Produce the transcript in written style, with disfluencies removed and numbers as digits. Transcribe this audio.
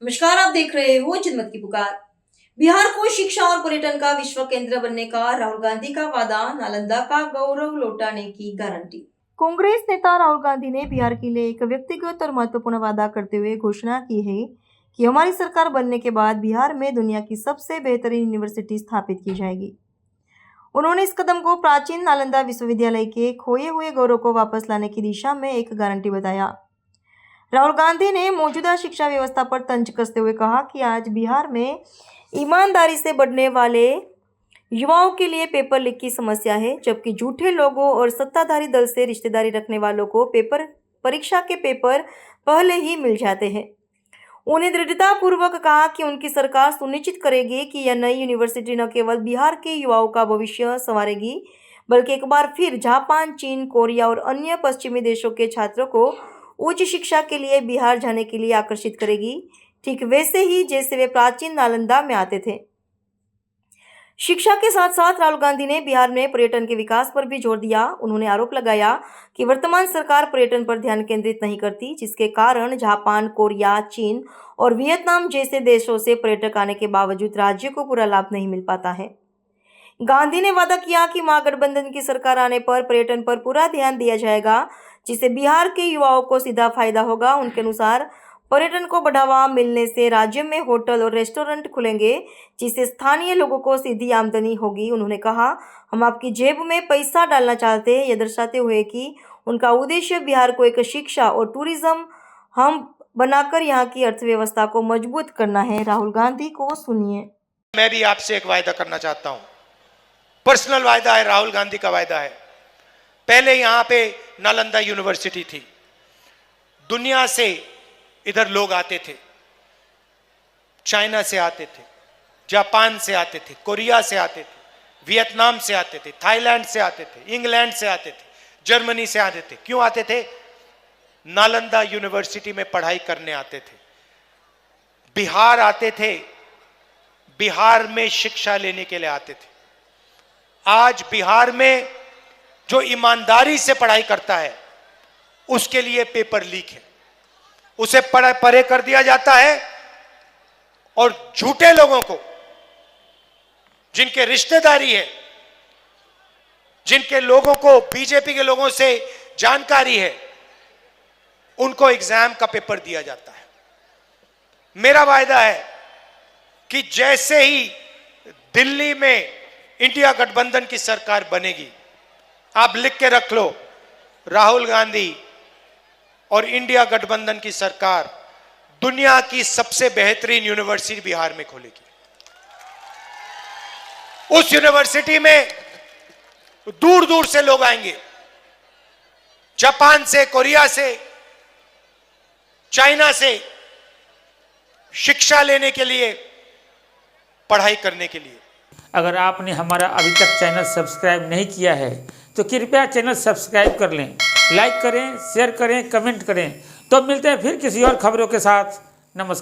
नमस्कार, आप देख रहे हो जनमत की पुकार। बिहार को शिक्षा और पर्यटन का विश्व केंद्र बनने का राहुल गांधी का वादा, नालंदा का गौरव लौटाने की गारंटी। कांग्रेस नेता राहुल गांधी ने बिहार के लिए एक व्यक्तिगत और महत्वपूर्ण वादा करते हुए घोषणा की है कि हमारी सरकार बनने के बाद बिहार में दुनिया की सबसे बेहतरीन यूनिवर्सिटी स्थापित की जाएगी। उन्होंने इस कदम को प्राचीन नालंदा विश्वविद्यालय के खोए हुए गौरव को वापस लाने की दिशा में एक गारंटी बताया। राहुल गांधी ने मौजूदा शिक्षा व्यवस्था पर तंज कसते हुए कहा कि आज बिहार में ईमानदारी से बढ़ने वाले युवाओं के लिए पेपर लीक की समस्या है, जबकि झूठे लोगों और सत्ताधारी दल से रिश्तेदारी रखने वालों को परीक्षा के पेपर पहले ही मिल जाते हैं। उन्हें दृढ़तापूर्वक कहा कि उनकी सरकार सुनिश्चित करेगी कि यह नई यूनिवर्सिटी न केवल बिहार के युवाओं का भविष्य संवारेगी, बल्कि एक बार फिर जापान, चीन, कोरिया और अन्य पश्चिमी देशों के छात्रों को उच्च शिक्षा के लिए बिहार जाने के लिए आकर्षित करेगी, ठीक वैसे ही जैसे वे प्राचीन नालंदा में आते थे। शिक्षा के साथ साथ राहुल गांधी ने बिहार में पर्यटन के विकास पर भी जोर दिया। उन्होंने आरोप लगाया कि वर्तमान सरकार पर्यटन पर ध्यान केंद्रित नहीं करती, जिसके कारण जापान, कोरिया, चीन और वियतनाम जैसे देशों से पर्यटक आने के बावजूद राज्य को पूरा लाभ नहीं मिल पाता है। गांधी ने वादा किया कि महागठबंधन की सरकार आने पर पर्यटन पर पूरा ध्यान दिया जाएगा, जिससे बिहार के युवाओं को सीधा फायदा होगा। उनके अनुसार पर्यटन को बढ़ावा मिलने से राज्य में होटल और रेस्टोरेंट खुलेंगे, जिससे स्थानीय लोगों को सीधी आमदनी होगी। उन्होंने कहा, हम आपकी जेब में पैसा डालना चाहते हैं, यह दर्शाते हुए कि उनका उद्देश्य बिहार को एक शिक्षा और टूरिज्म हब बनाकर यहाँ की अर्थव्यवस्था को मजबूत करना है। राहुल गांधी को सुनिए। मैं भी आपसे एक वायदा करना चाहता हूं, पर्सनल वायदा है, राहुल गांधी का वायदा है। पहले यहां पे नालंदा यूनिवर्सिटी थी, दुनिया से इधर लोग आते थे, चाइना से आते थे, जापान से आते थे, कोरिया से आते थे, वियतनाम से आते थे, थाईलैंड से आते थे, इंग्लैंड से आते थे, जर्मनी से आते थे। क्यों आते थे? नालंदा यूनिवर्सिटी में पढ़ाई करने आते थे, बिहार आते थे, बिहार में शिक्षा लेने के लिए आते थे। आज बिहार में जो ईमानदारी से पढ़ाई करता है उसके लिए पेपर लीक है, उसे परे कर दिया जाता है, और झूठे लोगों को, जिनके रिश्तेदारी है, जिनके लोगों को बीजेपी के लोगों से जानकारी है, उनको एग्जाम का पेपर दिया जाता है। मेरा वायदा है कि जैसे ही दिल्ली में इंडिया गठबंधन की सरकार बनेगी, आप लिख के रख लो, राहुल गांधी और इंडिया गठबंधन की सरकार दुनिया की सबसे बेहतरीन यूनिवर्सिटी बिहार में खोलेगी। उस यूनिवर्सिटी में दूर दूर से लोग आएंगे, जापान से, कोरिया से, चाइना से, शिक्षा लेने के लिए, पढ़ाई करने के लिए। अगर आपने हमारा अभी तक चैनल सब्सक्राइब नहीं किया है तो कृपया चैनल सब्सक्राइब कर लें, लाइक करें, शेयर करें, कमेंट करें। तो मिलते हैं फिर किसी और खबरों के साथ। नमस्कार।